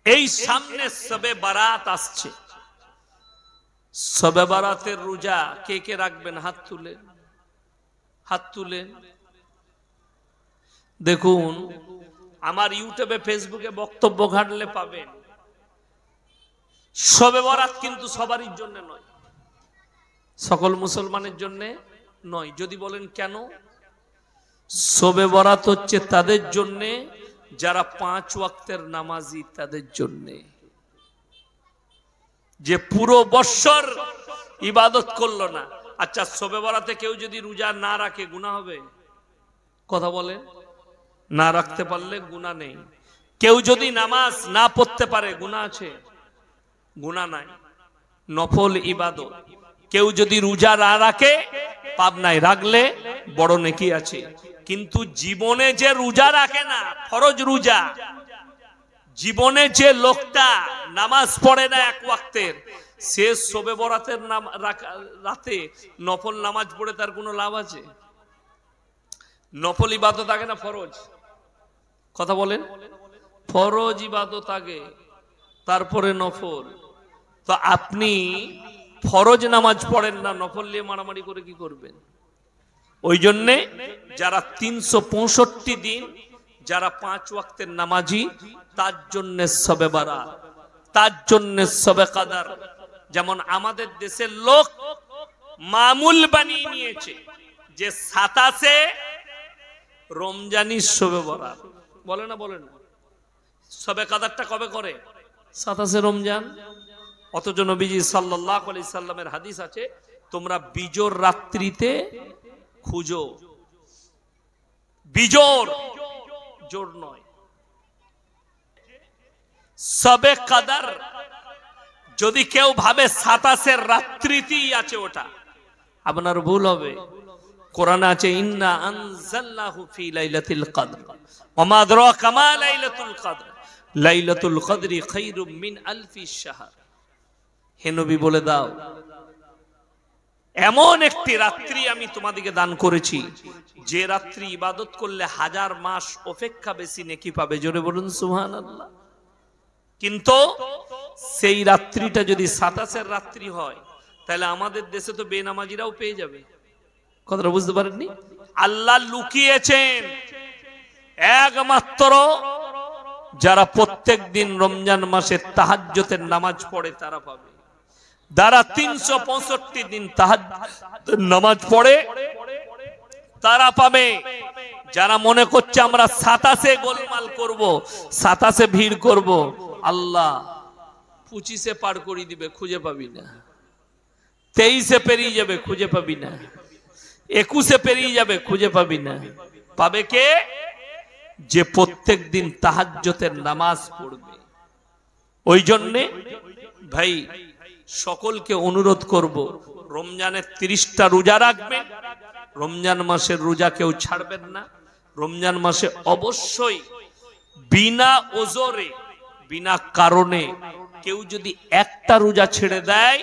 এই সামনে শবে বারাত আসছে, শবে বারাতের রোজা কে কে রাখবেন? হাত তুলে, হাত তুলে দেখুন। আমার ইউটিউবে ফেসবুকে বক্তব্য ঘাটলে পাবেন। শবে বরাত কিন্তু সবারই জন্য নয়, সকল মুসলমানের জন্য নয়। যদি বলেন কেন? শবে বরাত হচ্ছে তাদের জন্য যারা 5 ওয়াক্তের নামাজি, তাদের জন্য, যে পুরো বৎসর ইবাদত করলো না। আচ্ছা, শবে বরাতে কেউ যদি রোজা না রাখে গুনাহ হবে? কথা বলেন। না রাখতে পারলে গুনাহ নেই। কেউ যদি নামাজ না পড়তে পারে গুনাহ আছে? গুনাহ নাই, নফল ইবাদত। কেউ যদি রোজা না রাখে পাপ নাই, রাখলে বড় নেকি আছে। কিন্তু জীবনে যে রোজা রাখে না, ফরজ রোজা, জীবনে যে লোকটা নামাজ পড়ে না 1 ওয়াক্তের, সে শবে বরাতের রাতে নফল নামাজ পড়ে তার কোনো লাভ আছে? নফল ইবাদত আগে না ফরজ? কথা বলেন। ফরজ ইবাদত আগে, তারপরে নফল। তো আপনি ফরজ নামাজ পড়েন না, নফল নিয়ে মারামারি করে কি করবেন? ওই জন্যে যারা 365 দিন যারা 5 ওয়াক্তের নামাজি, তার জন্য শবে বারাত, তার জন্য শবে কদর। যেমন আমাদের দেশের লোক মামুল বানিয়ে নিয়েছে যে 27 রমজানি শবে বরাত, বলে না? বলে না? শবে কদরটা কবে করে? 27 রমজান। অথচ নবীজি সাল্লাল্লাহু আলাইহি সাল্লামের হাদিস আছে, তোমরা বিজোর রাত্রিতে খুঁজো। বিজোর, জোর নয়। শবে কদর যদি কেউ ভাবে 27 রাত্রিতেই আছে, ওটা আপনার ভুল হবে। কোরআনে আছে, ইন্না আনজালনাহু ফি লাইলাতুল কদর ওয়া মা আদরাকা মা লাইলাতুল কদর লাইলাতুল কদরি খায়রুম মিন আলফি শাহর। হে নবী বলে দাও, এমন একটি রাত্রি আমি তোমাদেরকে দান করেছি, যে রাত্রি ইবাদত করলে 1000 মাস অপেক্ষা বেশি নেকি পাবে। জোরে বলুন সুবহানাল্লাহ। কিন্তু সেই রাত্রিটা যদি 27 রাত্রি হয়, তাহলে আমাদের দেশে তো বেনামাজিরাও পেয়ে যাবে। কথাটা বুঝতে পারেননি? আল্লাহ লুকিয়েছেন একমাত্র যারা প্রত্যেক দিন রমজান মাসে তাহাজ্জুদের নামাজ পড়ে তারা পাবে। যারা 365 দিন তাহাজ্জুদের নামাজ পড়ে তারা পাবে। যারা মনে করছে আমরা 27 গোলমাল করব, 27 ভিড় করব, আল্লাহ 25 পার করে দিবে, খুঁজে পাবি না। 23 পেরিয়ে যাবে, খুঁজে পাবি না। 21 পেরিয়ে যাবে, খুঁজে পাবি না। পাবে কে? যে প্রত্যেক দিন তাহাজ্জুদের নামাজ পড়বে। ওই জন্যে ভাই সকলকে অনুরোধ করব, রমজানের 30টা রোজা রাখবেন। রমজান মাসের রোজা কেউ ছাড়বেন না। রমজান মাসে অবশ্যই বিনা ওজরে, বিনা কারণে কেউ যদি একটা রোজা ছেড়ে দেয়,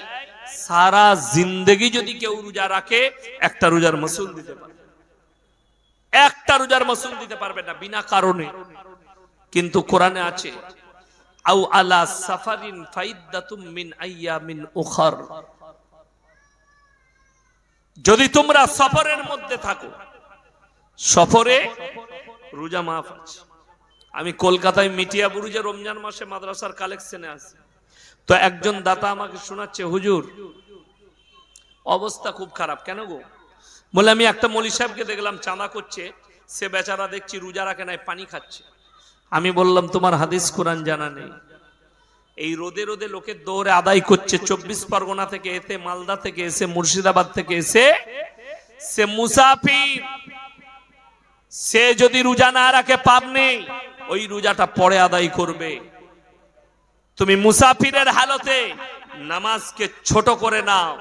সারা জিন্দেগি যদি কেউ রোজা রাখে, একটা রোজার মাসুল দিতে পারবে, একটা রোজার মাসুল দিতে পারবে না বিনা কারণে। কিন্তু কোরআনে আছে, আও আলা সাফারিন ফাইদ্দাতুম মিন আইয়ামিন উখর। যদি তোমরা সফরের মধ্যে থাকো, সফরে রোজা মাফ আছে। আমি কলকাতায় মিটিয়া বুরুজে রমজান মাসে মাদ্রাসার কালেকশনে আছি, তো একজন দাতা আমাকে শোনাচ্ছে, হুজুর অবস্থা খুব খারাপ। কেন গো? বলে আমি একটা মৌলী সাহেবকে দেখলাম চাঁদা করছে, সে বেচারা দেখছি রোজা রাখে নাই, পানি খাচ্ছে। আমি বললাম তোমার হাদিস কোরআন জানা নেই। এই রোদে রোদে লোকের দৌড়ে আদায় করছে, 24 পরগনা থেকে এসে, মালদা থেকে এসে, মুর্শিদাবাদ থেকে এসে, সে মুসাফির। সে যদি রোজা না রাখে পাপ নেই, ওই রোজাটা পরে আদায় করবে। তুমি মুসাফিরের হালতে নামাজকে ছোট করে নাও।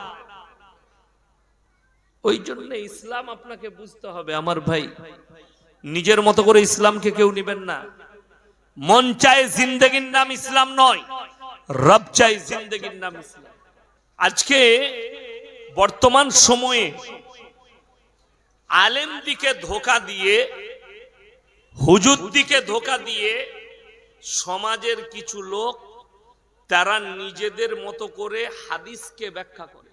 ওই জন্য ইসলাম আপনাকে বুঝতে হবে আমার ভাই। নিজের মতো করে ইসলামকে কেউ নেবেন না। মন চায় জিন্দেগির নাম ইসলাম নয়, রব চাই জিন্দেগির নাম ইসলাম। আজকে বর্তমান সময়ে আলেম দিকে ধোকা দিয়ে, হুজুর দিকে ধোকা দিয়ে সমাজের কিছু লোক তারা নিজেদের মতো করে হাদিসকে ব্যাখ্যা করে।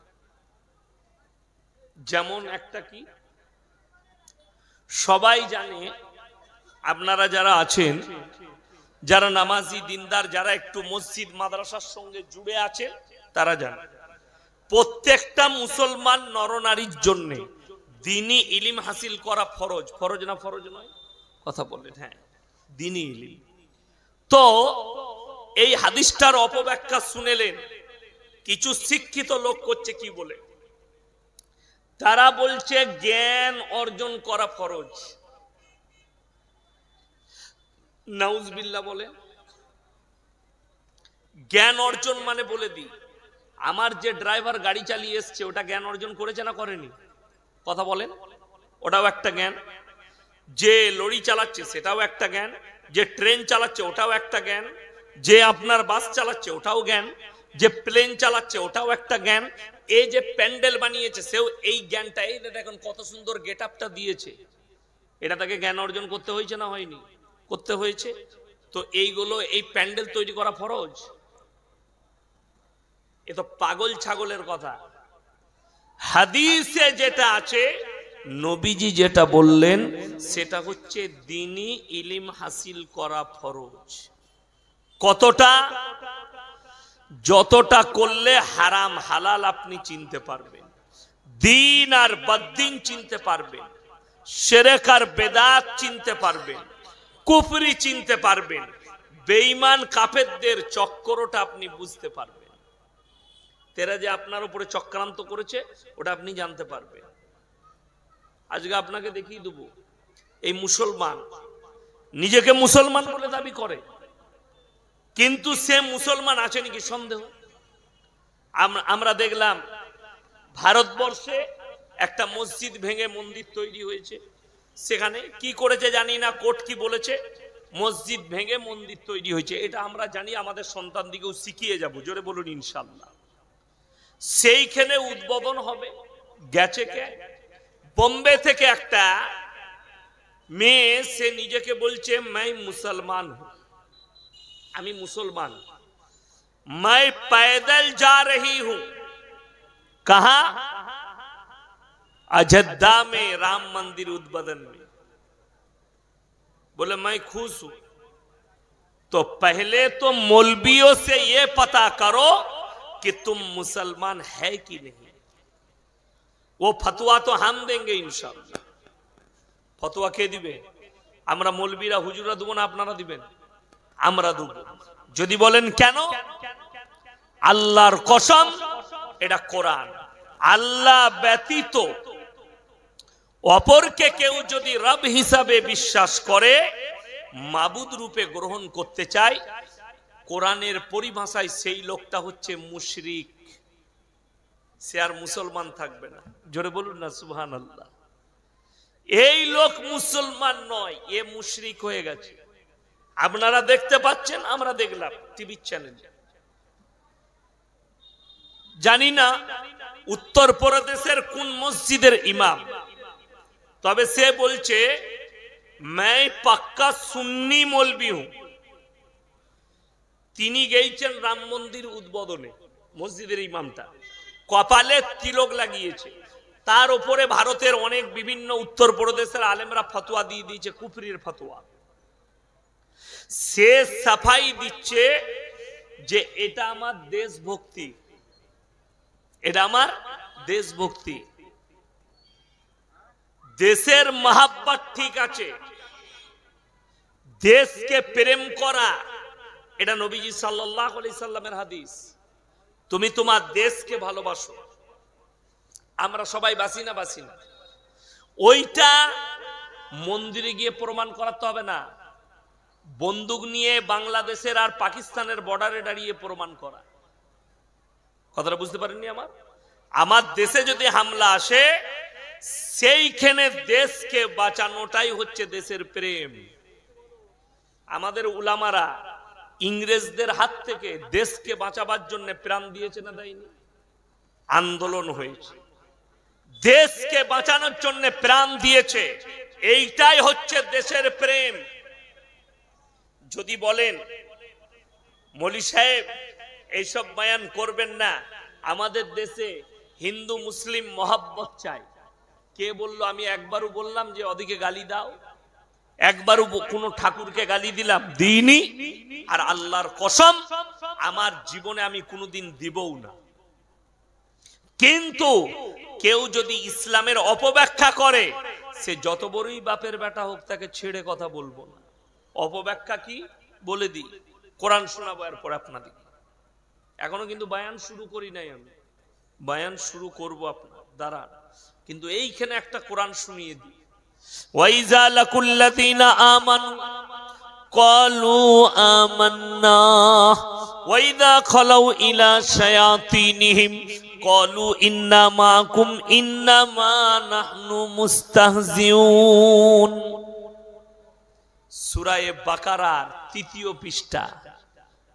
যেমন একটা কি, সবাই জানে, আপনারা যারা আছেন, যারা নামাজি দিনদার, যারা একটু মসজিদ মাদ্রাসার সঙ্গে জুড়ে আছেন, তারা জানে প্রত্যেকটা মুসলমান নরনারীর জন্য দ্বীনি ইলম হাসিল করা ফরজ। ফরজ না ফরজ নয়? কথা বলেন। হ্যাঁ, দ্বীনি ইলম। তো এই হাদিসটার অপব্যাখ্যা শুনেলেন কিছু শিক্ষিত লোক করছে কি বলে, তারা বলছে জ্ঞান অর্জন করা ফরজ। নাউজুবিল্লাহ বলে। জ্ঞান অর্জন মানে বলে দিই, আমার যে ড্রাইভার গাড়ি চালিয়ে এসছে ওটা জ্ঞান অর্জন করেছে না করেনি? কথা বলেন। ওটাও একটা জ্ঞান। যে লরি চালাচ্ছে সেটাও একটা জ্ঞান, যে ট্রেন চালাচ্ছে ওটাও একটা জ্ঞান, যে আপনার বাস চালাচ্ছে ওটাও জ্ঞান, যে প্লেন চালাচ্ছে ওটাও একটা জ্ঞান, এই যে প্যান্ডেল বানিয়েছে সেও এই জ্ঞানটা। এই দেখুন কত সুন্দর গেট আপটা দিয়েছে, এটা তাকে জ্ঞান অর্জন করতে হয়েছে না হয়নি? করতে হয়েছে। তো এইগুলো, এই প্যান্ডেল তৈরি করা ফরজ? এ তো পাগল ছাগলের কথা। হাদিসে যেটা আছে, নবীজি যেটা বললেন সেটা হচ্ছে দ্বীনি ইলম হাসিল করা ফরজ। কতটা? যতটা করলে হারাম হালাল আপনি চিনতে পারবেন, দ্বীন আর বদ্দীন চিনতে পারবেন, শিরক আর বেদাত চিনতে পারবেন, কুফরি চিনতে পারবেন, বেঈমান কাফেরদের চক্করটা আপনি বুঝতে পারবেন। তেরা যে আপনার উপরে চক্রান্ত করেছে ওটা আপনি জানতে পারবেন। আজকে আপনাকে দেখিয়ে দেব, এই মুসলমান নিজেকে মুসলমান বলে দাবি করে, কিন্তু সে মুসলমান আছে নাকি সন্দেহ। আমরা দেখলাম ভারতবর্ষে একটা মসজিদ ভেঙে মন্দির তৈরি হয়েছে, সেখানে কি করেছে জানি না, কোর্ট কি বলেছে, মসজিদ ভেঙে মন্দির তৈরি হয়েছে। এটা আমরা জানি, আমাদের সন্তান দিকেও শিখিয়ে যাব, জোরে বলুন ইনশাআল্লাহ। সেইখানে উদ্বোধন হবে, গেছে কে? বোম্বে থেকে একটা মেয়ে, সে নিজেকে বলছে मैं মুসলমান हूं, আমি মুসলমান। मैं पैदल जा रही हूं, कहां? अयोध्या में राम मंदिर उद्বোधन में। बोले मैं खुश हूं। तो पहले तो मौलवियों से ये पता करो कि तुम मुसलमान है कि नहीं। वो फतवा तो हम देंगे इंशाअल्लाह। फतवा কে দিবে? আমরা মৌলবীরা হুজুররা দেব না, আপনারা দিবেন? আমরা দেব। যদি বলেন কেন? আল্লাহর কসম, এটা কোরআন। আল্লাহ ব্যতীত অপরকে কেউ যদি রব হিসাবে বিশ্বাস করে, মাবুদ রূপে গ্রহণ করতে চায়, কোরআনের পরিভাষায় সেই লোকটা হচ্ছে মুশরিক। সে আর মুসলমান থাকবে না। জোরে বলুন না সুবহানাল্লাহ। এই লোক মুসলমান নয়, এ মুশরিক হয়ে গেছে। আপনারা দেখতে পাচ্ছেন, আমরা দেখলাম টিভি চ্যানেলে। জানি না উত্তর প্রদেশের কোন মসজিদের ইমাম, তবে সে বলছে मैं पक्का सुन्नी मौलवी हूं। তিনি গেছেন রাম মন্দির উদ্বোধনে, মসজিদের ইমামটা কপালে তিলক লাগিয়েছে, তার উপরে ভারতের অনেক বিভিন্ন উত্তর প্রদেশের আলেমরা ফতোয়া দিয়ে দিয়েছে, কুফরির ফতোয়া। সে সাফাই দিচ্ছে যে এটা আমার দেশভক্তি, এটা আমার দেশভক্তি। দেশের মহাব্বত ঠিক আছে, দেশকে প্রেম করা এটা নবীজি সাল্লাল্লাহু আলাইহি সাল্লামের হাদিস। তুমি তোমার দেশকে ভালোবাসো। আমরা সবাই বাসি না? বাসি না। ওইটা মন্দিরে গিয়ে প্রমাণ করাতে হবে না, বন্দুক নিয়ে বাংলাদেশের আর পাকিস্তানের বর্ডারে দাঁড়িয়ে প্রমাণ করা। কথাটা বুঝতে পারেননি? আমার দেশে যদি হামলা আসে, সেইখানে দেশকে বাঁচানোটাই হচ্ছে দেশের প্রেম। আমাদের উলামারা ইংরেজদের হাত থেকে দেশকে বাঁচাবার জন্য প্রাণ দিয়েছে না দেয়নি? আন্দোলন হয়েছে, দেশকে বাঁচানোর জন্য প্রাণ দিয়েছে। এইটাই হচ্ছে দেশের প্রেম। যদি বলেন মৌলী সাহেব এইসব বয়ান করবেন না, আমাদের দেশে হিন্দু মুসলিম মহাব্বত চাই, কে বলল? আমি একবারও বললাম যে ওদিকে গালি দাও? একবারও কোনো ঠাকুরকে গালি দিলাম? দিইনি। আর আল্লাহর কসম আমার জীবনে আমি কোনোদিন দিবও না। কিন্তু কেউ যদি ইসলামের অপব্যাখ্যা করে, সে যত বড়ই বাপের বেটা হোক, তাকে ছেড়ে কথা বলবো না। অপব্যাখ্যা কি বলে দিই, কোরআন শোনাবো এরপর আপনাদের। এখনো কিন্তু বায়ান শুরু করি নাই, আমি বায়ান শুরু করব আপনার দ্বারা, কিন্তু এইখানে একটা কোরআন শুনিয়ে দিই। ওয়াইজা লাকুল্লাযীনা আমানু ক্বালু আমান্না ওয়াইদা খালাউ ইলা শায়াতিনিহিম ক্বালু ইন্না মাকুম ইন্নামা নাহনু মুস্তাহজিউন। সূরা বাকারা ৩য় পৃষ্ঠা।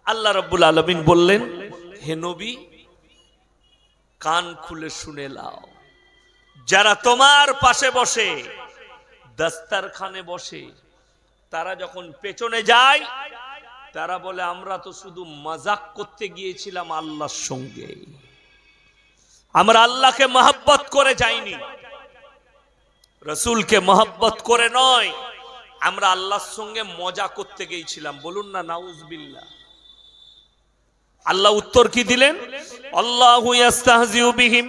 আল্লাহ রাব্বুল আলামিন বললেন, হে নবী কান খুলে শুনে নাও, যারা তোমার পাশে বসে, দস্তরখানে বসে, তারা যখন পেছনে যায়, তারা বলে আমরা তো শুধু মজাক করতে গিয়েছিলাম আল্লাহর সঙ্গে, আমরা আল্লাহকে মহব্বত করে যাইনি, রাসূলকে মহব্বত করে নয়, আমরা আল্লাহর সঙ্গে মজা করতে গিয়েছিলাম। বলুন না নাউজুবিল্লাহ। আল্লাহ উত্তর কি দিলেন? আল্লাহু ইস্তাহজিউ বিহিম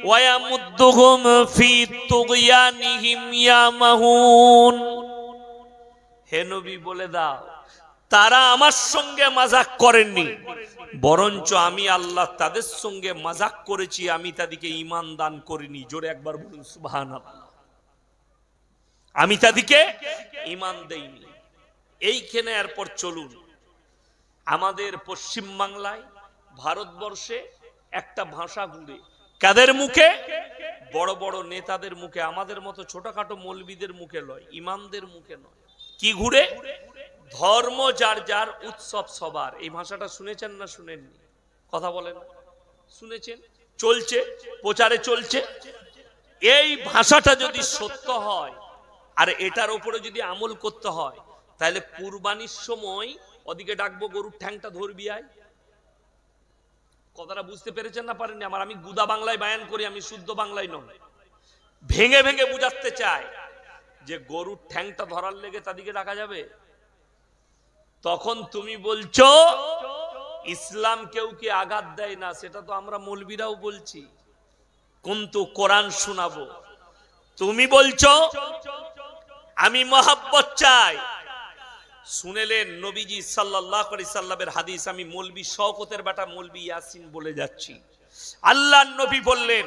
ওয়া ইয়ামুদ্দুহুম ফি তুগয়ানিহিম ইয়ামাহুন। হে নবী বলে দাও, তারা আমার সঙ্গে মজাক করেননি, বরঞ্চ আমি আল্লাহ তাদের সঙ্গে মজাক করেছি, আমি তাদেরকে ঈমান দান করিনি। জোরে একবার বলুন সুবহানাল্লাহ। আমি তাদেরকে ঈমান দেইনি। এইখানে এরপর চলুন, আমাদের পশ্চিম বাংলায়, ভারতবর্ষে একটা ভাষা ঘুরে, কাদের মুখে? বড় বড় নেতাদের মুখে, আমাদের মতো ছোটখাটো মৌলবীদের মুখে নয়, ইমামদের মুখে নয়। কি ঘুরে? ধর্ম যার যার, উৎসব সবার। এই ভাষাটা শুনেছেন না শুনেননি? কথা বলেন। শুনেছেন? চলছে, প্রচারে চলছে। এই ভাষাটা যদি সত্য হয় আর এটার উপরে যদি আমল করতে হয়, তাহলে কুরবানির সময় ওদিকে ডাকবো, গরুর ঠ্যাংটা ধরবি আয়। কথাটা বুঝতে পেরেছেন না পারেননি? আমি গুদা বাংলায় বায়ান করি, আমি শুদ্ধ বাংলায় নয়। ভেঙে ভেঙে বুঝাতে চাই যে গরুর ঠ্যাংটা ধরার লেগে তাদিকে ডাকা যাবে। তখন তুমি বলছো ইসলাম কেউ কি আঘাত দেয় না, সেটা তো আমরা মৌলবীরাও বলছি, কিন্তু কোরআন শোনাবো। তুমি বলছো আমি মহব্বত চাই। শুনেলেন নবীজি সাল্লাল্লাহু আলাইহি সাল্লামের হাদিস, আমি মৌলবী শওকতের বেটা মৌলবী ইয়াসিন বলে যাচ্ছি। আল্লাহর নবী বললেন,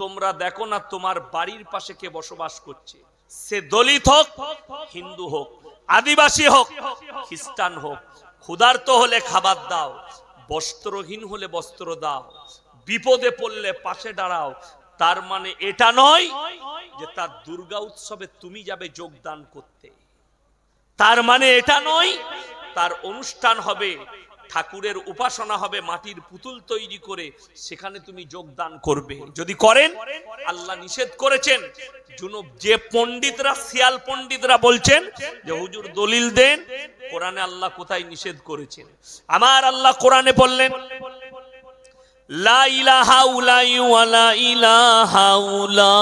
তোমরা দেখো না তোমার বাড়ির পাশে কে বসবাস করছে, সে দলিত হোক, হিন্দু হোক, আদিবাসী হোক, খ্রিস্টান হোক, ক্ষুধার্ত হলে খাবার দাও, বস্ত্রহীন হলে বস্ত্র দাও, বিপদে পড়লে পাশে দাঁড়াও। তার মানে এটা নয় যে তার দুর্গা উৎসবে তুমি যাবে যোগদান করতে। তার মানে এটা নয় তার অনুষ্ঠান হবে, ঠাকুরের উপাসনা হবে, মাটির পুতুল তৈরি করে সেখানে তুমি যোগদান করবে। যদি করেন, আল্লাহ নিষেধ করেছেন। যে পণ্ডিতরা, শিয়াল পণ্ডিতরা বলছেন যে হুজুর দলিল দেন, কোরআনে আল্লাহ কোথায় নিষেধ করেছেন? আমার আল্লাহ কোরআনে বললেন, লা ইলাহা উলাই ওয়ালা ইলাহা উলা।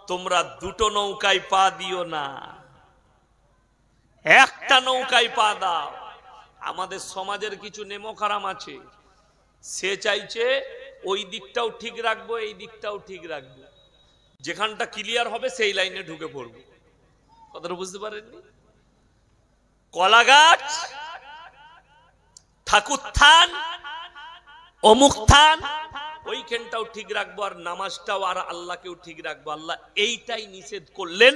তোমরা দুটো নৌকায় পা দিও না, একটা নৌকায় পা দাও। আমাদের সমাজের কিছু নেমখারাম আছে, সে চাইছে ওই দিকটাও ঠিক রাখবো, এই দিকটাও ঠিক রাখবো, যেখানটা ক্লিয়ার হবে সেই লাইনে ঢুকে পড়বো। কথাটা বুঝতে পারেননি? কলা গাছ, ঠাকুর থান, অমুক থান, ওইখানটাও ঠিক রাখবো, আর নামাজটাও আর আল্লাহকেও ঠিক রাখবো। আল্লাহ এইটাই নিষেধ করলেন,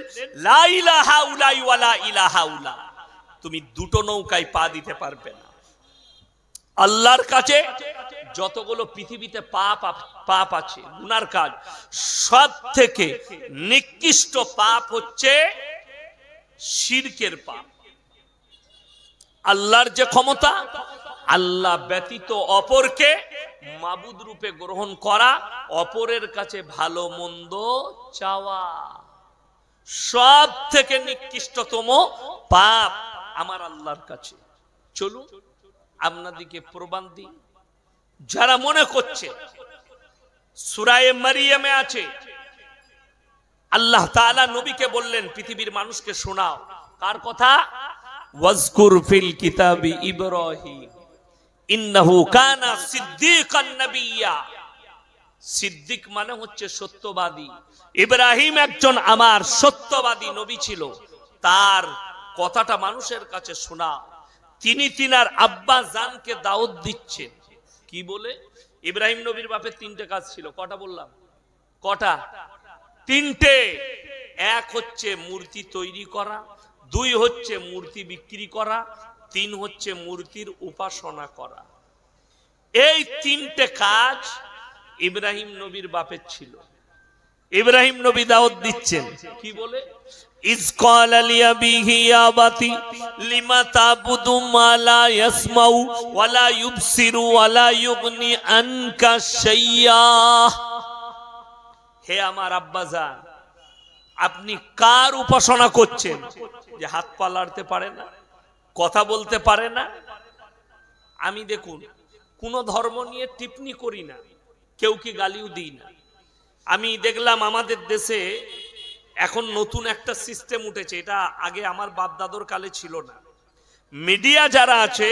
লা ইলাহা উলাই ওয়ালা ইলাহা উলা। তুমি দুটো নৌকায় পা দিতে পারবে না। আল্লাহর কাছে যতগুলো পৃথিবীতে পাপ আছে, গুনার কাজ, সব থেকে নিকৃষ্ট পাপ হচ্ছে শিরকের পাপ। আল্লাহর যে ক্ষমতা, আল্লাহ ব্যতীত অপরকে মাবুদ রূপে গ্রহণ করা, অপরের কাছে ভালো মন্দ চাওয়া, সব থেকে নিকৃষ্টতম পাপ আমার আল্লাহর কাছে। চলুন আপনাদিকে প্রমাণ দিই। যারা মনে করছে সূরা মারিয়ামে আছে, আল্লাহ তাআলা নবীকে বললেন পৃথিবীর মানুষকে শোনাও কার কথা? ওয়াজকুর ফিল কিতাবি ইব্রাহিম ইন্নাহু কানা সিদ্দীকান নাবিয়্যা। সিদ্দিক মানে হচ্ছে সত্যবাদী। ইব্রাহিম একজন আমার সত্যবাদী নবী ছিল, তার কথাটা মানুষের কাছে শোনাও। তিনি তিনার আব্বা জানকে দাওয়াত দিচ্ছেন কি বলে? ইব্রাহিম নবীর বাপের তিনটে কাজ ছিল। কটা বললাম? কটা? তিনটে। এক হচ্ছে মূর্তি তৈরি করা, দুই হচ্ছে মূর্তি বিক্রি করা, তিন হচ্ছে মূর্তির উপাসনা করা। এই তিনটে কাজ ইব্রাহিম নবীর বাপের ছিল। ইব্রাহিম নবী দাওয়াত দিচ্ছেন কি বলে? ইজ ক্বালা লিআবিহি ইয়া আবাতি লিমা তা'বুদু মা লা ইয়াসমাউ ওয়া লা ইউবসিরু ওয়া লা ইউগনি আনকা শাইয়্যা। হে আমার আব্বাজান, আপনি কার উপাসনা করছেন যে হাত পা লড়তে পারে না, কথা বলতে পারে না? আমি দেখুন কোন ধর্ম নিয়ে টিপ্পনি করি না, কেউ কি গালিও দিই না। আমি দেখলাম আমাদের দেশে এখন নতুন একটা সিস্টেম উঠেছে, এটা আগে আমার বাপ দাদুর কালে ছিল না। মিডিয়া যারা আছে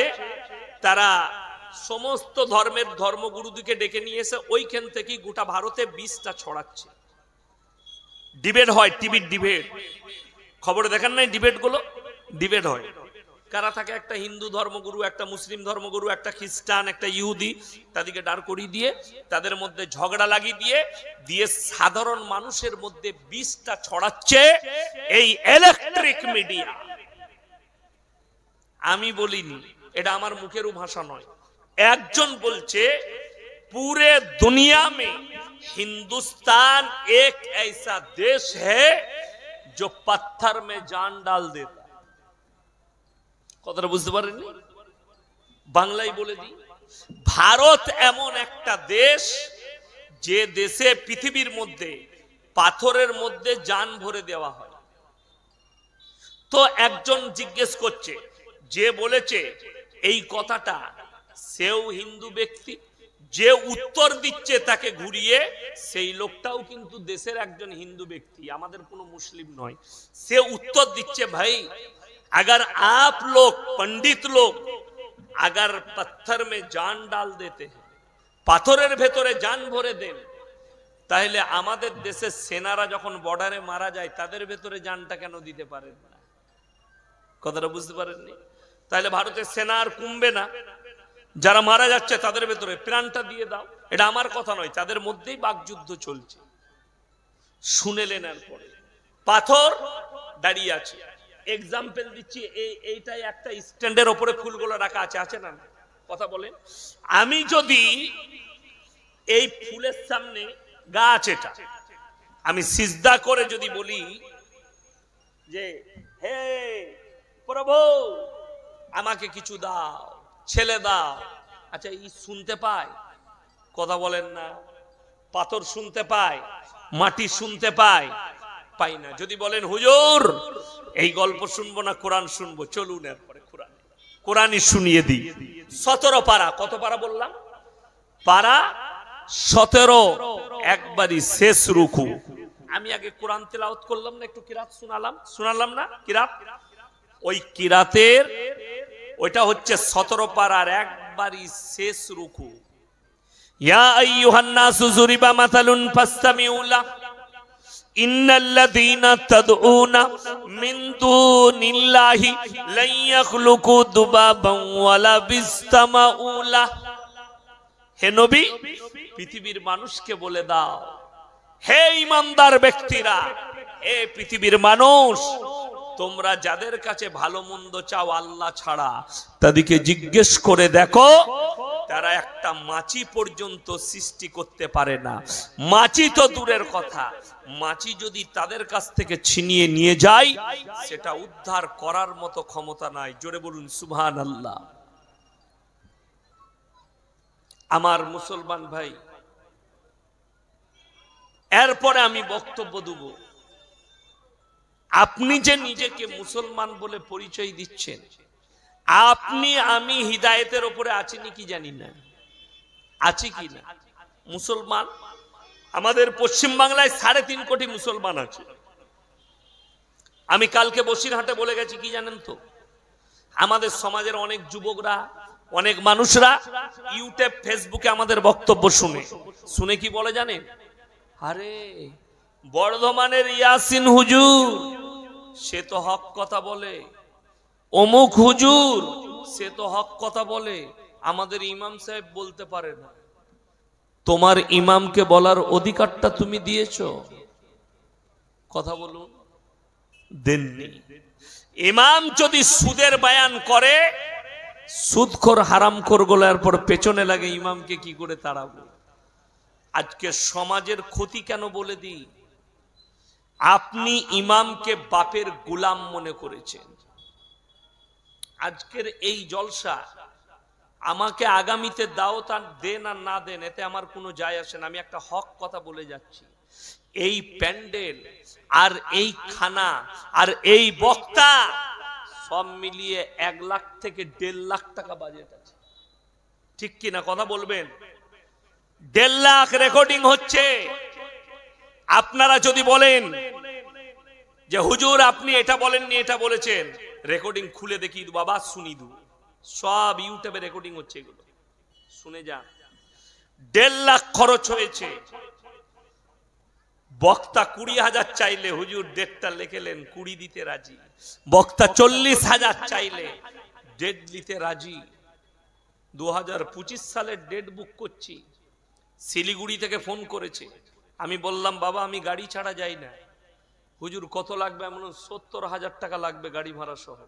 তারা সমস্ত ধর্মের ধর্মগুরুদিকে ডেকে নিয়ে এসে ওইখান থেকেই গোটা ভারতে বিষটা ছড়াচ্ছে। ডিবেট হয়, টিভির ডিবেট, খবরে দেখেন নাই ডিবেট গুলো? ডিবেট হয়। কারা থাকে? একটা হিন্দু ধর্মগুরু, একটা মুসলিম ধর্মগুরু, একটা খ্রিস্টান, একটা ইহুদি, তাদেরকে দাঁড় করিয়ে দিয়ে তাদের মধ্যে ঝগড়া লাগিয়ে দিয়ে দিয়ে সাধারণ মানুষের মধ্যে বিষটা ছড়াচ্ছে এই ইলেকট্রিক মিডিয়া। আমি বলিনি, এটা আমার মুখেরও ভাষা নয়। একজন বলছে पूरे दुनिया में हिंदुस्तान एक ऐसा देश है जो पत्थर में जान डाल देता। কথাটা বুঝতে পারেননি? বাংলায় বলে দিই, ভারত এমন একটা দেশ যে দেশে পৃথিবীর মধ্যে পাথরের মধ্যে জান ভরে দেওয়া হয়। তো একজন জিজ্ঞেস করছে, যে বলেছে এই কথাটা সেও হিন্দু ব্যক্তি, যে উত্তর দিচ্ছে তাকে ঘুরিয়ে সেই লোকটাও কিন্তু দেশের একজন হিন্দু ব্যক্তি, আমাদের কোনো মুসলিম নয়। সে উত্তর দিচ্ছে, ভাই अगर आप लोग पंडित लोग अगर पत्थर में जान डाल देते हैं, পাথরের ভেতরে জান ভরে দেন, তাহলে আমাদের দেশের সেনারা যখন বর্ডারে মারা যায় তাদের ভেতরে জানটা কেন দিতে পারেন না? কথাটা বুঝতে পারেননি? তাহলে ভারতের সেনা আর কমবে না, যারা মারা যাচ্ছে তাদের ভেতরে প্রাণটা দিয়ে দাও। এটা আমার কথা নয়, তাদের মধ্যেই বাকযুদ্ধ চলছে। শুনেলেন? এরপরে পাথর দাঁড়িয়ে আছে, এক্সাম্পল দিচ্ছি, এইটাই একটা স্ট্যান্ডের উপরে ফুলগুলো রাখা আছে, আছে না? কথা বলেন। আমি যদি এই ফুলের সামনে গাছ, এটা আমি সিজদা করে যদি বলি যে হে প্রভু আমাকে কিছু দাও, ছেলে দাও, আচ্ছা ই শুনতে পায়? কথা বলেন না। পাথর শুনতে পায়, মাটি শুনতে পায়? পাই না। যদি বলেন হুজুর এই গল্প শুনবো না কোরআন শুনবো, চলুন এরপরে কোরআনই শুনিয়ে দিই। 17 পারা। কত পারা বললাম? পারা 17, একবারই শেষ রুকু। আমি আগে কোরআন তেলাওয়াত করলাম না, একটু কিরাত শোনালাম না? কিরাত, ওই কিরাতের ওইটা হচ্ছে 17 পারার একবারই শেষ রুকু। ইয়া আইয়ুহান নাসু যুরিবা মাসালুন ফাসতামিউ লাহু ইন্নাল্লাযীনা তাদউনা মিন দুনিল্লাহি লা ইয়াখলুকু দুবাবান ওয়ালা বিসতামাউ লাহু। হে নবী, পৃথিবীর মানুষকে বলে দাও, হে ঈমানদার ব্যক্তিরা, হে পৃথিবীর মানুষ, তোমরা যাদের কাছে ভালো মন্দ চাও আল্লাহ ছাড়া, তাদেরকে জিজ্ঞেস করে দেখো, তারা একটা মাছি পর্যন্ত সৃষ্টি করতে পারে না। মাছি তো দূরের কথা, মাছি যদি তাদের কাছ থেকে ছিনিয়ে নিয়ে যায় সেটা উদ্ধার করার মতো ক্ষমতা নাই। জোরে বলুন সুবহানাল্লাহ। আমার মুসলমান ভাই, এরপরে আমি বক্তব্য দেব। আপনি যে নিজেকে মুসলমান বলে পরিচয় দিচ্ছেন, আপনি আমি হিদায়েতের উপরে আছি কি জানি না, আছি কি না? মুসলমান আমাদের পশ্চিম বাংলায় 3.5 কোটি মুসলমান আছে। আমি কালকে বসিরহাটে বলে গেছি কি জানেন তো, আমাদের সমাজের অনেক যুবকরা, অনেক মানুষরা ইউটিউব ফেসবুকে আমাদের বক্তব্য শুনে কি বলে জানেন? আরে বর্ধমানের ইয়াসিন হুজুর সে তো হক কথা বলে, অমুক হুজুর সে তো হক কথা বলে, আমাদের ইমাম সাহেব বলতে পারে না। তোমার ইমামকে বলার অধিকারটা তুমি দিয়েছো? কথা বলুন, দেননি। ইমাম যদি সুদের বয়ান করে, সুদখোর হারামখোর গোলার পর পেছনে লাগে, ইমামকে কি করে তাড়াবো? আজকে সমাজের ক্ষতি কেন বলে দিই, আপনি ইমামকে বাপের গোলাম মনে করেছেন। আজকের এই জলসা আমাকে আগামীতে দাওয়াত দেন আর না দেন এতে আমার কোনো যায় আসে না, আমি একটা হক কথা বলে যাচ্ছি। এই প্যান্ডেল আর এই খানা আর এই বক্তা সব মিলিয়ে 1 লাখ থেকে 1.5 লাখ টাকা বাজেট আছে, ঠিক কিনা? কথা বলবেন। 1.5 লাখ রেকর্ডিং হচ্ছে। আপনারা যদি বলেন যে হুজুর আপনি এটা বলেননি, এটা বলেছেন, রেকর্ডিং খুলে দেখি বাবা, শুনি দু, সব ইউটিউবে রেকর্ডিং হচ্ছে, এগুলো শুনে যান। 1.5 লাখ খরচ হয়েছে। বক্তা 20,000 চাইলে হুজুর ডেটটা লিখেলেন, 20 দিতে রাজি। বক্তা 40,000 চাইলে ডেট দিতে রাজি। 2025 সালের ডেট বুক করছি। শিলিগুড়ি থেকে ফোন করেছে, আমি বললাম বাবা আমি গাড়ি ছাড়া যাই না। হুজুর কত লাগবে? এমন 70,000 টাকা লাগবে গাড়ি ভাড়া সহ।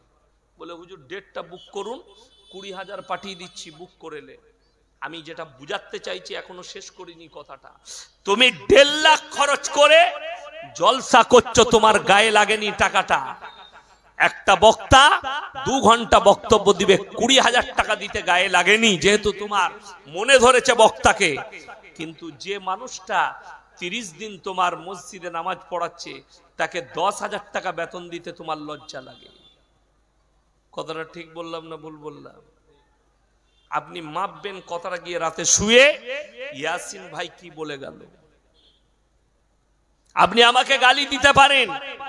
বলে হুজুর ডেটটা বুক করুন, 20,000 পাঠিয়ে দিচ্ছি, বুক করেলে। আমি যেটা বুঝাতে চাইছি এখনো শেষ করিনি কথাটা। তুমি 1.5 লাখ খরচ করে জলসা করছো, তোমার গায়ে লাগেনি টাকাটা। একটা বক্তা 2 ঘন্টা বক্তব্য দিবে, 20,000 টাকা দিতে গায়ে লাগেনি, যেহেতু তোমার মনে ধরেছে বক্তাকে। কিন্তু যে মানুষটা 30 দিন তোমার মসজিদে নামাজ পড়াচ্ছে, তাকে 10,000 টাকা বেতন দিতে তোমার লজ্জা লাগে। কথাটা ঠিক বললাম না ভুল বললাম? আপনি মাপবেন কথাটা গিয়ে রাতে শুয়ে ইয়াসিন ভাই কি বলে গেল। আপনি আমাকে গালি দিতে পারেন,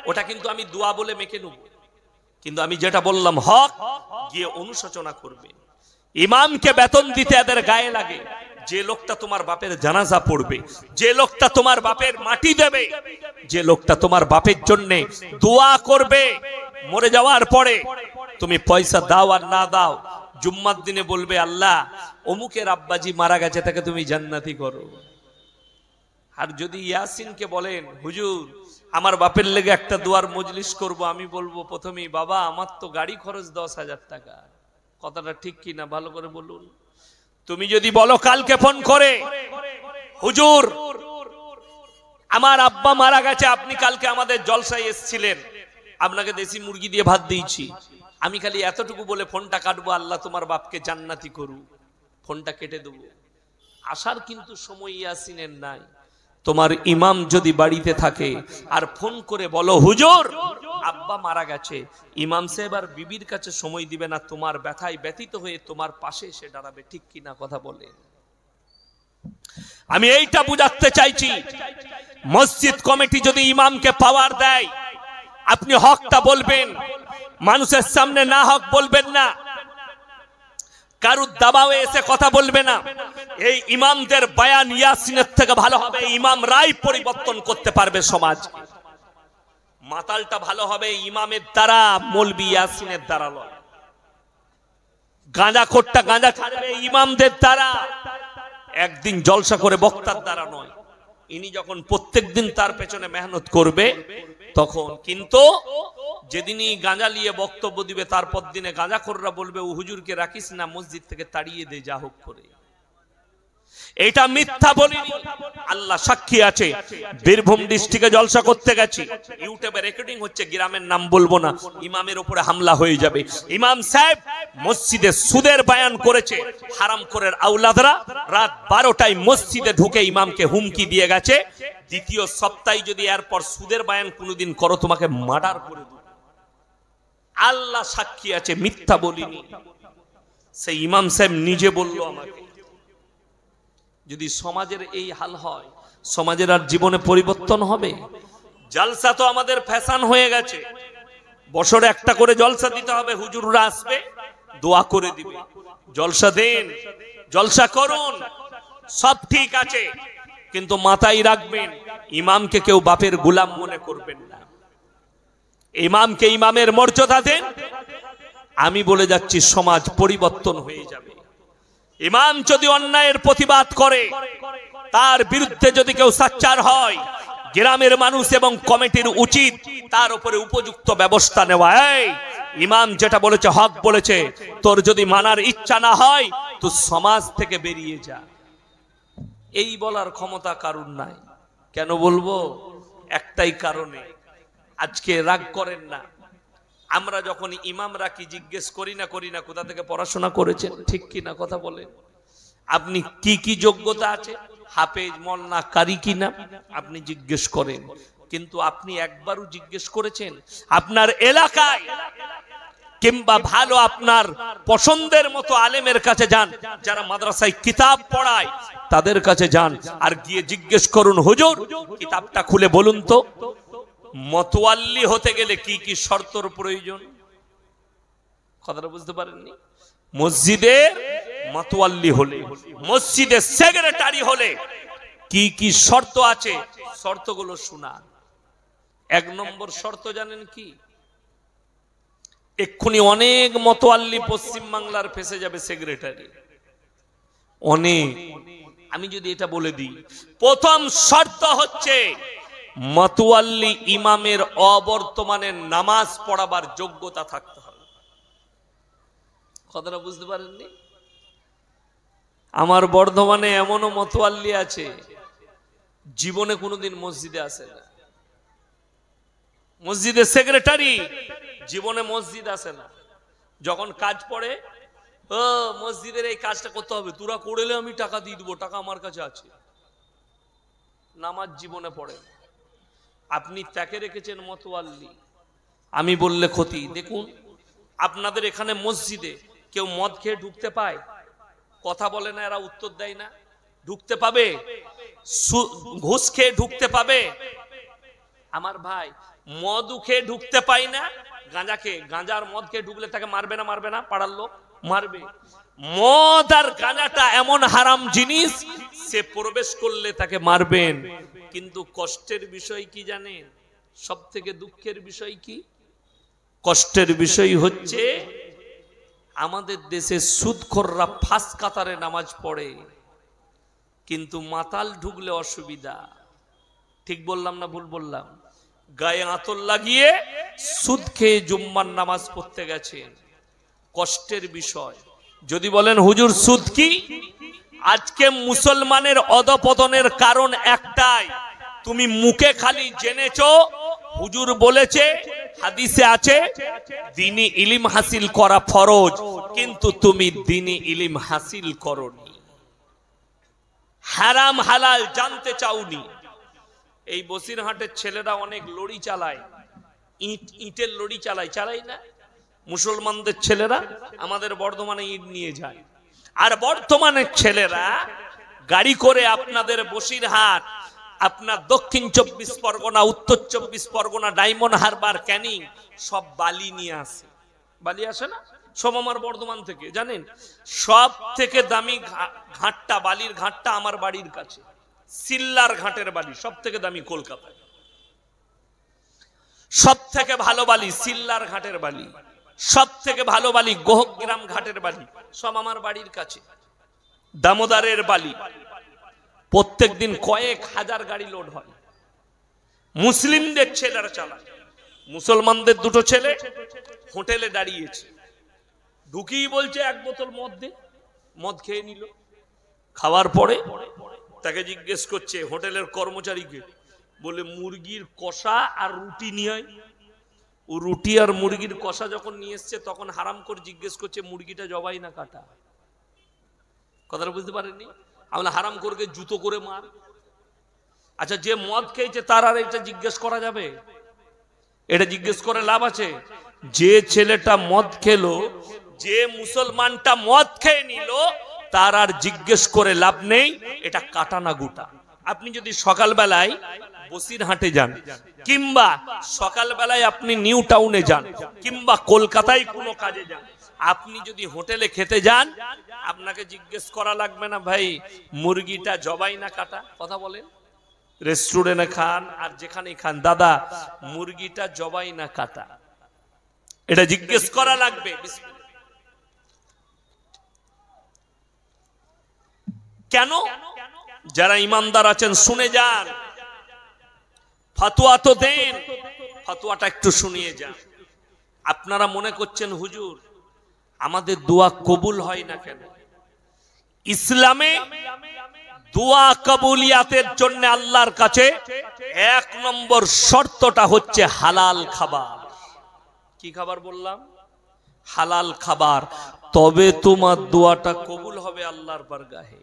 ওটা কিন্তু আমি দোয়া বলে মেখে নেব, কিন্তু আমি যেটা বললাম হক গিয়ে অনুশোচনা করবেন। ইমামকে বেতন দিতে এদের গায়ে লাগে। যে লোকটা তোমার বাপের জানাজা পড়বে, যে লোকটা তোমার বাপের মাটি দেবে, যে লোকটা তোমার বাপের জন্য দোয়া করবে, মরে যাওয়ার পরে তুমি পয়সা দাও আর না দাও, জুম্মার দিনে বলবে আল্লাহ অমুকের আব্বাজি মারা গেছে, তাকে তুমি জান্নাতি করো। আর যদি ইয়াসিনকে বলেন হুজুর আমার বাপের লেগে একটা দোয়ার মজলিস করব, আমি বলবো প্রথমেই বাবা আমার তো গাড়ি খরচ 10,000 টাকা। কথাটা ঠিক কি না ভালো করে বলুন। তুমি যদি বলো কালকে ফোন করে হুজুর আমার আব্বা মারা গেছে, আপনি কালকে আমাদের জলসায় এসেছিলেন, আপনাকে দেশি মুরগি দিয়ে ভাত দিয়েছি, আমি খালি এতটুকু বলে ফোনটা কাটবো, আল্লাহ তোমার বাপকে জান্নাতি করুক, ফোনটা কেটে দেবো। আসার কিন্তু সময় ইয়াসিনের নাই। তোমার ইমাম যদি বাড়িতে থাকে আর ফোন করে বলো হুজুর আব্বা মারা গেছে, ইমাম সাহেব আর বিবির কাছে সময় দিবে না, তোমার ব্যথায় ব্যথিত হয়ে তোমার পাশে এসে দাঁড়াবে, ঠিক কিনা কথা বলে? আমি এইটা বুঝাতে চাইছি, মসজিদ কমিটি যদি ইমামকে পাওয়ার দেয়, আপনি হকটা বলবেন, মানুষের সামনে না হক বলবেন না, কারুর দাবাবে এসে কথা বলবে না। এই ইমামদের বয়ান ইয়াসিনের থেকে ভালো হবে, ইমাম রায় পরিবর্তন করতে পারবে সমাজ। মাতালটা ভালো হবে ইমামের দ্বারা, মৌলবি ইয়াসিনের দ্বারা নয়। গাঁজাখোরটা গাঁজা ছাড়বে ইমামদের দ্বারা, একদিন জলসা করে বক্তার দ্বারা নয়। ইনি যখন প্রত্যেকদিন তার পেছনে মেহনত করবে তখন। কিন্তু যেদিনই গাঁজা নিয়ে বক্তব্য দিবে তারপর দিনে গাঁজাখোররা বলবে ও হুজুরকে রাখিস না, মসজিদ থেকে তাড়িয়ে দে যা হোক করে। এটা মিথ্যা বলিনি, আল্লাহ সাক্ষী আছে। বীরভূম ডিস্ট্রিক্টে জলসা করতে গেছি, ইউটিউবে রেকর্ডিং হচ্ছে, গ্রামের নাম বলবো না, ইমামের উপরে হামলা হয়ে যাবে। ইমাম সাহেব মসজিদে সুদের বয়ান করেছে, হারামখোরের আওলাদরা রাত 12টায় মসজিদে ঢুকে ইমামকে হুমকি দিয়ে গেছে, দ্বিতীয় সপ্তাহে যদি এরপর সুদের বয়ান কোনোদিন করো তোমাকে মার্ডার করে দেব। আল্লাহ সাক্ষী আছে, মিথ্যা বলিনি। সেই ইমাম সাহেব নিজে বলল আমাকে। যদি সমাজের এই হাল হয়, সমাজের আর জীবনে পরিবর্তন হবে? জলসা তো আমাদের ফ্যাশন হয়ে গেছে, বছরে একটা করে জলসা দিতে হবে, হুজুররা আসবে দোয়া করে দিবে, জলসা দেন, জলসা করুন, সব ঠিক আছে, কিন্তু মাথায় রাখবেন ইমামকে কেউ বাপের গোলাম মনে করবেন না, ইমামকে ইমামের মর্যাদা দেন। আমি বলে যাচ্ছি সমাজ পরিবর্তন হয়ে যাবে। ইমাম যদি অন্যায়ের প্রতিবাদ করে, তার বিরুদ্ধে যদি কেউ সাচ্চার হয়, গ্রামের মানুষ এবং কমিটির উচিত তার উপরে উপযুক্ত ব্যবস্থা নেওয়া। এই ইমাম যেটা বলেছে হক বলেছে, তোর যদি মানার ইচ্ছা না হয় তো সমাজ থেকে বেরিয়ে যা। এই বলার ক্ষমতা কারুর নাই। কেন বলবো? একটাই কারণে। আজকে রাগ করেন না, আমরা যখন ইমামরা কি জিজ্ঞেস করি না কোথা থেকে পড়াশোনা করেছেন, ঠিক কি না কথা বলেন? আপনি কি যোগ্যতা আছে, হাফেজ মোল্লা কারি কিনা আপনি জিজ্ঞেস করেন, কিন্তু আপনি একবারও জিজ্ঞেস করেছেন আপনার এলাকায় কিংবা ভালো আপনার পছন্দের মতো আলেমের কাছে যান, যারা মাদ্রাসায় কিতাব পড়ায় তাদের কাছে যান, আর গিয়ে জিজ্ঞেস করুন, হুজুর কিতাবটা খুলে বলুন তো মতওয়াল্লি হতে গেলে কি কি শর্তের প্রয়োজন? কথাটা বুঝতে পারেননি? মসজিদের মতওয়াল্লি হলে, মসজিদের সেক্রেটারি হলে কি কি শর্ত আছে, শর্তগুলো শুনান। 1 নম্বর শর্ত জানেন কি? এক্ষুনি অনেক মতওয়াল্লি পশ্চিম বাংলার ফেসে যাবে সেক্রেটারি, অনেক। আমি যদি এটা বলে দিই, প্রথম শর্ত হচ্ছে মতওয়াল্লি ইমামের অবর্তমানে নামাজ পড়াবার যোগ্যতা থাকতে হবে। কথাটা বুঝতে পারেননি? আমার বর্ধমানে এমনও মতওয়াল্লি আছে জীবনে কোনোদিন মসজিদে আসে না, মসজিদের সেক্রেটারি জীবনে মসজিদ আসে না, যখন কাজ পড়ে ও মসজিদের এই কাজটা করতে হবে, তোরা করলে আমি টাকা দিয়ে দেবো, টাকা আমার কাছে আছে, নামাজ জীবনে পড়ে। আপনি তাকে রেখেছেন মতওয়াল্লি, আমি বললে ক্ষতি। দেখুন আপনাদের এখানে মসজিদে কেউ মদ খেয়ে ঢুকতে পায়? কথা বলে না, এরা উত্তর দেয় না। ঢুকতে পাবে? ঘুষ খেয়ে ঢুকতে পাবে? আমার ভাই মদু খেয়ে ঢুকতে পাই না, গাঁজা খেয়ে, গাঁজার মদ খেয়ে ঢুকলে তাকে মারবে না? মারবে না? পাড়ার লোক মারবে। মদ আর গাঁজাটা এমন হারাম জিনিস, সে প্রবেশ করলে তাকে মারবেন। কিন্তু কষ্টের বিষয় কি জানেন? সব থেকে দুঃখের বিষয় কি? কষ্টের বিষয় হচ্ছে আমাদের দেশে সুদখোররা ফাঁস কাতারে নামাজ পড়ে, কিন্তু মাতাল ঢুকলে অসুবিধা। ঠিক বললাম না ভুল বললাম? গায়ে আতর লাগিয়ে সুদ খেয়ে জুম্মার নামাজ পড়তে গেছে, কষ্টের বিষয়। যদি বলেন হুজুর সুদ কি? আজকে মুসলমানের অধপতনের কারণ একটাই, তুমি মুখে খালি জেনেছো হুজুর বলেছে, হাদিসে আছে দ্বীনি ইলম হাসিল করা ফরজ, কিন্তু তুমি দ্বীনি ইলম হাসিল করনি, হারাম হালাল জানতে চাওনি। এই বসিরহাটের ছেলেরা অনেক লড়ি চালায়, ইটের লড়ি চালায় না মুসলমানদের ছেলেরা, আমাদের বর্ধমানে ইট নিয়ে যায়। আর বর্তমানের ছেলেরা গাড়ি করে আপনাদের বসিরহাট, আপনার দক্ষিণ 24 পরগনা, উত্তর 24 পরগনা, ডায়মন্ড হারবার, ক্যানিং সব বালি নিয়ে আসে। বালি আসে না সব আমার বর্ধমান থেকে, জানেন? সব থেকে দামি ঘাটটা, বালির ঘাটটা আমার বাড়ির কাছে, সিল্লার ঘাটের বালি সব থেকে দামি কলকাতায়। সব থেকে ভালো বালি সিল্লার ঘাটের বালি, সব থেকে ভালো বালি গোহগ্রাম ঘাটের বালি, সব আমার বাড়ির কাছে। দামোদরের বালি প্রত্যেক দিন কয়েক হাজার গাড়ি লোড হয়, মুসলিমদের ছেলেরা চালায়। মুসলমানদের দুটো ছেলে হোটেলে দাঁড়িয়েছে, ঢুকিয়ে বলছে 1 বোতল মদ দে, মদ খেয়ে নিল, খাওয়ার পরে তাকে জিজ্ঞেস করছে হোটেলের কর্মচারীকে, বলে মুরগির কষা আর রুটি নিয়ে আয়। ও রুটি আর মুরগির কষা যখন নিয়ে এসছে তখন হারাম করে জিজ্ঞেস করছে মুরগিটা জবাই না কাটা। কথাটা বুঝতে পারেননি? আমরা হারাম করে জুতো করে মার। আচ্ছা, যে মদ খেয়েছে তার আর এটা জিজ্ঞেস করা যাবে? এটা জিজ্ঞেস করে লাভ আছে? যে ছেলেটা মদ খেলো, যে মুসলমানটা মদ খেয়ে নিল, তার আর জিজ্ঞেস করে লাভ নেই, এটা কাটা না গোটা। আপনি যদি সকালবেলায় বসিরহাটে যান, কিংবা সকালবেলায় আপনি নিউ টাউনে যান, কিংবা কলকাতায় কোনো কাজে যান, আপনি যদি হোটেলে খেতে যান, আপনাকে জিজ্ঞেস করা লাগবে না ভাই মুরগিটা জবাই না কাটা? কথা বলেন। রেস্টুরেন্টে খান আর যেখানেই খান, দাদা মুরগিটা জবাই না কাটা, এটা জিজ্ঞেস করা লাগবে। কেন? যারা ইমানদার আছেন শুনে যান, ফতোয়া তো দেন, ফতোয়াটা একটু শুনিয়ে যান। আপনারা মনে করছেন হুজুর আমাদের দোয়া কবুল হয় না কেন? ইসলামে দোয়া কবুলিয়াতের জন্য আল্লাহর কাছে 1 নম্বর শর্তটা হচ্ছে হালাল খাবার। কি খাবার বললাম? হালাল খাবার। তবে তোমার দোয়াটা কবুল হবে আল্লাহর বারগাহে।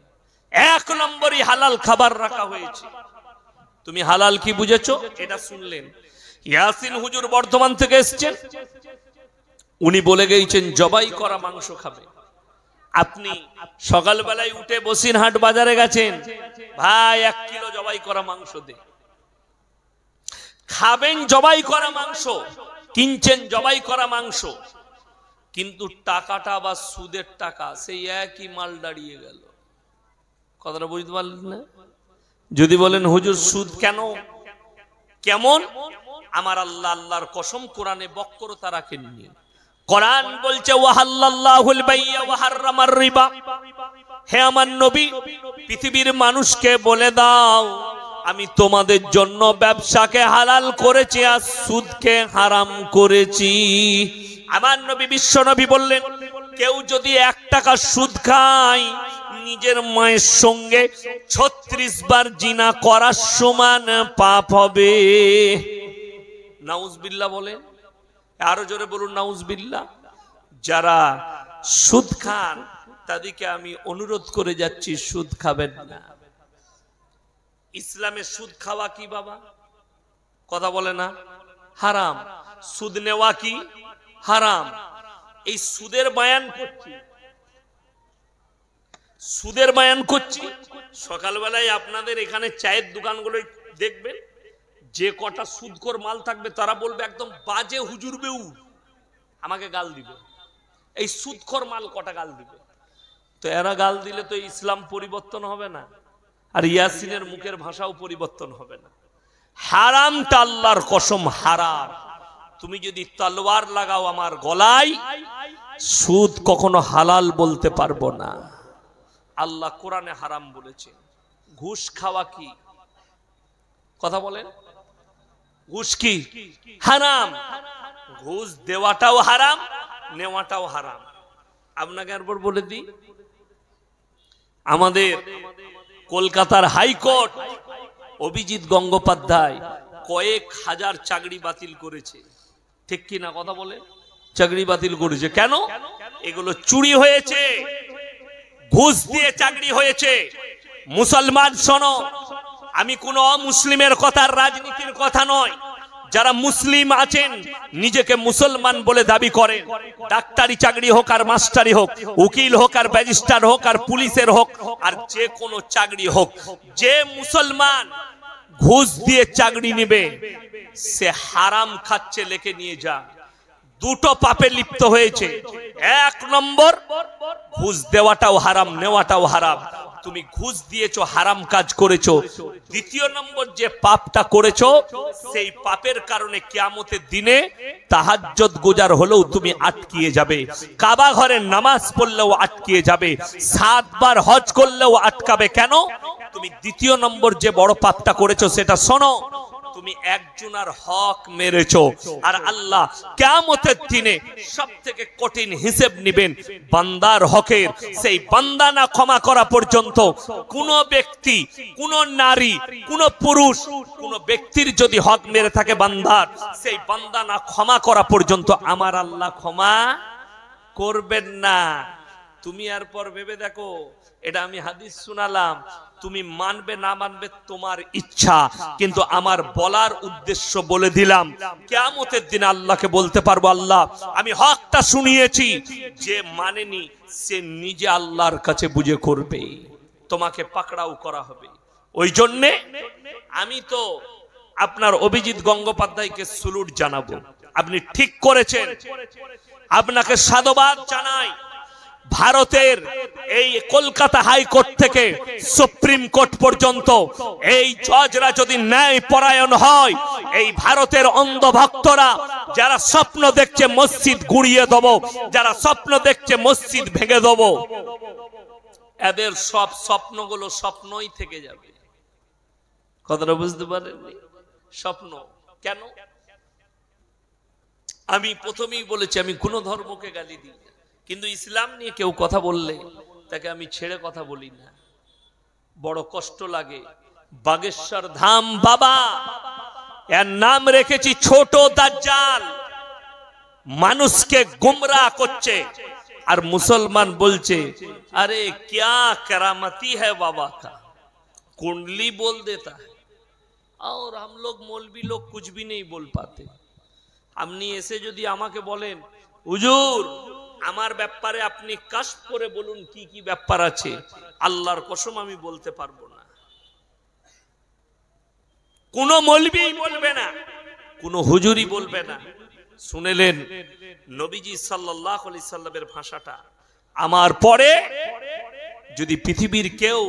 1 নম্বরই হালাল খাবার রাখা হয়েছে। তুমি হালাল কি বুঝেছো এটা শুনলেন। ইয়াসিন হুজুর বর্ধমান থেকে এসেছেন, উনি বলে গেছেন জবাই করা মাংস খাবে। আপনি সকালবেলায় উঠে বসিরহাট বাজারে গেছেন, ভাই 1 কিলো জবাই করা মাংস দে। খাবেন জবাই করা মাংস, কিনছেন জবাই করা মাংস, কিন্তু টাকাটা বা সুদের টাকা সেই একই মাল দাঁড়িয়ে গেল। কথাটা বুঝতে পারলেন না? যদি বলেন হুজুর সুদ কেন, কেমন? আমার আল্লাহ আল্লাহর কসম কোরআনে বক্রতা রাখেননি। কোরআন বলছে ওয়াহাল্লাল্লাহুল বাইয়া ওয়া হাররামার রিবা। হে আমার নবী, পৃথিবীর মানুষকে বলে দাও আমি তোমাদের জন্য ব্যবসাকে হালাল করেছি আর সুদকে হারাম করেছি। আমার নবী বিশ্ব নবী বললেন, কেউ যদি 1 টাকা সুদ খায় নিজের মায়ের সঙ্গে 36 বার জিনা করার সমান পাপ হবে। নাউজুবিল্লাহ বলেন, আরো জোরে বলুন নাউজুবিল্লাহ। যারা সুদ খান তাদেরকে আমি অনুরোধ করে যাচ্ছি সুদ খাবেন না। ইসলামে সুদ খাওয়া কি বাবা? কথা বলে না, হারাম। সুদ নেওয়া কি? হারাম। এই সুদের বয়ান করছি, সুদের বয়ান করছি। সকালবেলায় আপনাদের এখানে চায়ের দোকানগুলো দেখবেন, যে কটা সুদখোর মাল থাকবে তারা বলবে একদম বাজে হুজুর বেউ, আমাকে গাল দিবে। এই সুদখোর মাল কটা গাল দিবে? তো এরা গাল দিলে তো ইসলাম পরিবর্তন হবে না, আর ইয়াসিনের মুখের ভাষাও পরিবর্তন হবে না। হারামটা আল্লাহর কসম হারাম। তুমি যদি তলোয়ার লাগাও আমার গলায়, সুদ কখনো হালাল বলতে পারবো না। আল্লাহ কোরআনে হারাম বলেছে। ঘুষ খাওয়া কি? কথা বলেন, ঘুষ কি? হারাম। ঘুষ দেওয়াটাও হারাম, নেওয়াটাও হারাম। আপনাকে একবার বলে দিই, আমাদের কলকাতার হাইকোর্ট অভিজিৎ গঙ্গোপাধ্যায় কয়েক হাজার চাকরি বাতিল করেছে। ঠিক কি না? কথা বলে চাকরি বাতিল করেছে কেন? এগুলো চুরি হয়েছে, ঘুষ দিয়ে চাকরি হয়েছে। মুসলমান শোনো, আমি কোন অমুসলিমের কথা, রাজনীতির কথা নয়। যারা মুসলিম আছেন নিজেকে মুসলমান বলে দাবি করেন, ডাক্তারি চাকরি হোক আর মাস্টারি হোক, উকিল হোক আর ব্যারিস্টার হোক আর পুলিশের হোক আর যে কোনো চাকরি হোক, যে মুসলমান ঘুষ দিয়ে চাকরি নেবে সে হারাম খাচ্ছে, লেখে নিয়ে যা। দুটো পাপে লিপ্ত হয়েছে। 1 নম্বর ঘুষ দেওয়াটাও হারাম, নেওয়াটাও হারাম। তুমি ঘুষ দিয়েছো, হারাম কাজ করেছো। 2 নম্বর যে পাপটা করেছো সেই পাপের কারণে কিয়ামতের দিনে তাহাজ্জুদ গুজার হলেও তুমি আটকিয়ে যাবে, কাবা ঘরে নামাজ পড়লেও আটকিয়ে যাবে, 7 বার হজ করলেও আটকাবে। কেন? তুমি 2 নম্বর যে বড় পাপটা করেছো সেটা শোনো। তুমি তুমি একজনের হক মেরেছো। আর আল্লাহ কিয়ামতের দিনে সবথেকে কঠিন হিসাব নেবেন বান্দার হকের। সেই বান্দা না ক্ষমা করা পর্যন্ত কোন ব্যক্তি, কোন নারী, কোন পুরুষ, কোন ব্যক্তির যদি হক মেরে থাকে বান্দার, সেই বান্দা না ক্ষমা করা পর্যন্ত আমার আল্লাহ ক্ষমা করবেন না। তুমি এরপর ভেবে দেখো, এটা আমি হাদিস শোনালাম, তুমি মানবে না মানবে তোমার ইচ্ছা, কিন্তু আমার বলার উদ্দেশ্য বলে দিলাম। কিয়ামতের দিন আল্লাহকে বলতে পারবো, আল্লাহ আমি হকটা শুনিয়েছি, যে মানেনি সে নিজে আল্লাহর কাছে বুঝে করবে, তোমাকে পাকড়াও করা হবে। ওই জন্যে আমি তো আপনার অভিজিৎ গঙ্গোপাধ্যায়কে স্যালুট জানাবো, আপনি ঠিক করেছেন, আপনাকে সাধুবাদ জানাই। ভারতের এই কলকাতা হাইকোর্ট থেকে সুপ্রিম কোর্ট পর্যন্ত এই জজরা যদি ন্যায় পরায়ণ হয়, এই ভারতের অন্ধ ভক্তরা যারা স্বপ্ন দেখছে মসজিদ গুড়িয়ে দেব, যারা স্বপ্ন দেখছে মসজিদ ভেঙে দেব, এদের সব স্বপ্নগুলো স্বপ্নই থেকে যাবে। কথাটা বুঝতে পারেননি? স্বপ্ন কেন? আমি প্রথমেই বলেছি আমি কোন ধর্মকে গালি দিই না, কিন্তু ইসলাম নিয়ে কেউ কথা বললে তাকে আমি ছেড়ে কথা বলি না, বড় কষ্ট লাগে। বাগেশ্বর ধাম বাবা, এর নাম রেখেছি ছোট দাজ্জাল, মানুষকে গুমরাহ করছে। আর মুসলমান বলছে আরে क्या करामती है बाबा का, कुंडली बोल देता है, और हम लोग मौलवी लोग कुछ भी नहीं बोल पाते। আপনি এসে যদি আমাকে বলেন হুজুর আমার ব্যাপারে আপনি কাশফ করে বলুন কি কি ব্যাপার আছে, আল্লাহর কসম আমি বলতে পারবো না। কোন মৌলবী বলবে না, কোন হুজুরই বলবে না। শুনেলেন নবীজি সাল্লাল্লাহু আলাইহি সাল্লামের ভাষাটা। আমার পরে যদি পৃথিবীর কেউ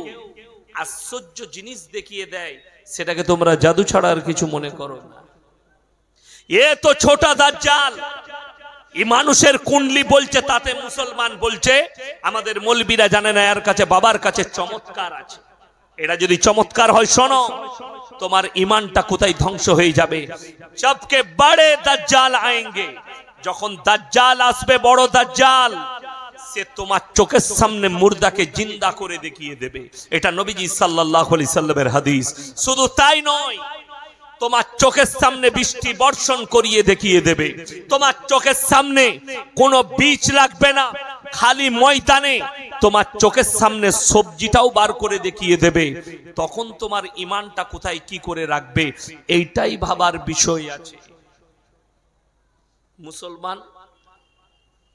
আশ্চর্য জিনিস দেখিয়ে দেয়, সেটাকে তোমরা জাদু ছাড়া আর কিছু মনে করো না। এ তো ছোট দাজ্জাল, এই মানুষের কুণ্ডলি বলছে, তাতে মুসলমান বলছে আমাদের মৌলবীরা জানে না এর কাছে বাবার কাছে চমৎকার আছে। এটা যদি চমৎকার হয় শোনো, তোমার ঈমানটা কোথায় ধ্বংস হয়ে যাবে। সবকে বড় দাজ্জাল আएंगे, যখন দাজ্জাল আসবে বড় দাজ্জাল, সে তোমার চোখের সামনে মুর্দাকে জিন্দা করে দেখিয়ে দেবে। এটা নবীজি সাল্লাল্লাহু আলাইহি সাল্লামের হাদিস। শুধু তাই নয়, তোমার চোখের সামনে বৃষ্টি বর্ষণ করিয়ে দেখিয়ে দেবে। তোমার চোখের সামনে কোনো বীজ লাগবে না, খালি ময়দানে তোমার চোখের সামনে সবজিটাও বার করে দেখিয়ে দেবে। তখন তোমার ঈমানটা কোথায় কি করে রাখবে, এইটাই ভাবার বিষয় আছে মুসলমান।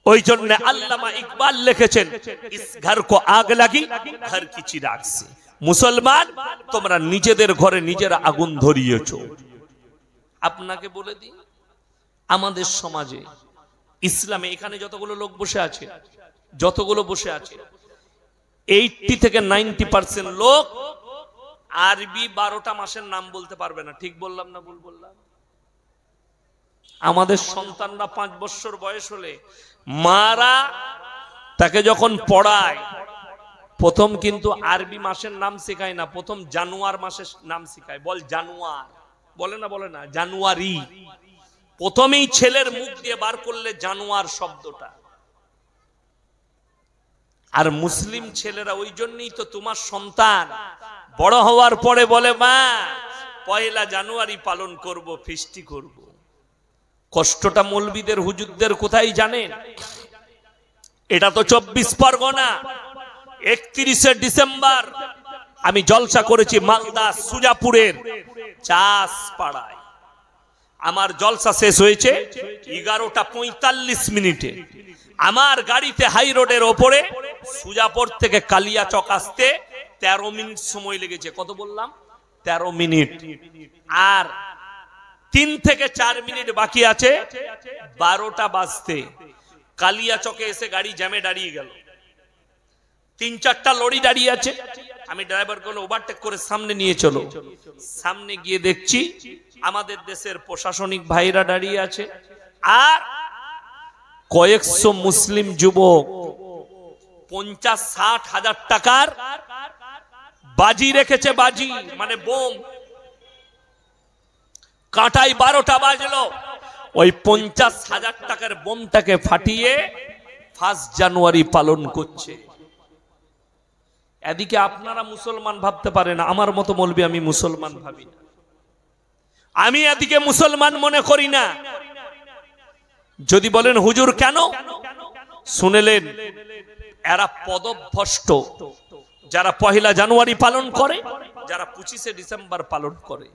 ওই জন্য আল্লামা ইকবাল লিখেছেন, ইস ঘর কো আগ লাগি ঘর কি চিরাগ সে। মুসলমান তোমরা নিজেদের ঘরে নিজেরা আগুন ধরিয়েছো। আপনাকে বলে দিই, আমাদের সমাজে ইসলামে এখানে যতগুলো লোক বসে আছে, 80 থেকে 90% লোক আরবি 12টা মাসের নাম বলতে পারবে না। ঠিক বললাম না ভুল বললাম? আমাদের সন্তানরা 5 বছর বয়স হলে মারা তাকে যখন পড়ায়, প্রথম কিন্তু আরবি মাসের নাম শেখায় না, প্রথম জানুয়ার মাসের নাম শেখায়। বল জানুয়ার, বলে না জানুয়ারি। প্রথমেই ছেলের মুখ দিয়ে বার করলে জানুয়ার শব্দটা। আর মুসলিম ছেলেরা ওই জন্যই তো তোমার সন্তান বড় হওয়ার পরে বলে মা 1 জানুয়ারি পালন করব, ফিস্টি করব। কষ্টটা মৌলবীদের হুজুরদের কোথায় জানেন? এটা তো 24 পরগনা। 31শে ডিসেম্বর আমি জলসা করেছি মালদা সুজাপুরের চাষপাড়ায়। আমার জলসা শেষ হয়েছে 11টা 45 মিনিটে। আমার গাড়িতে হাই রোডের ওপরে সুজাপুর থেকে কালিয়াচক আসতে 13 মিনিট সময় লেগেছে। কত বললাম? 13 মিনিট। আর 3 থেকে 4 মিনিট বাকি আছে 12টা বাজতে। কালিয়াচকে এসে গাড়ি জ্যামে দাঁড়িয়ে গেল। 3-4টা লরি দাঁড়িয়ে আছে। আমি ড্রাইভারকে ওভারটেক করে সামনে নিয়ে চলো। সামনে গিয়ে দেখছি আমাদের দেশের প্রশাসনিক ভাইরা দাঁড়িয়ে আছে, আর কয়েকশো মুসলিম যুবক 50-60 হাজার টাকার বাজি রেখেছে। বাজি মানে বোম। কাঁটায় 12টা বাজলো, ওই 50,000 টাকার বোমটাকে ফাটিয়ে 1 জানুয়ারি পালন করছে। এদিকে আপনারা মুসলমান ভাবতে পারেন, আমার মতো মৌলবি আমি মুসলমান ভাবি না, আমি এদিকে মুসলমান মনে করি না। যদি বলেন হুজুর কেন, শুনেলেন এরা পদভ্রষ্ট, যারা 1 জানুয়ারি পালন করে, যারা 25শে ডিসেম্বর পালন করে।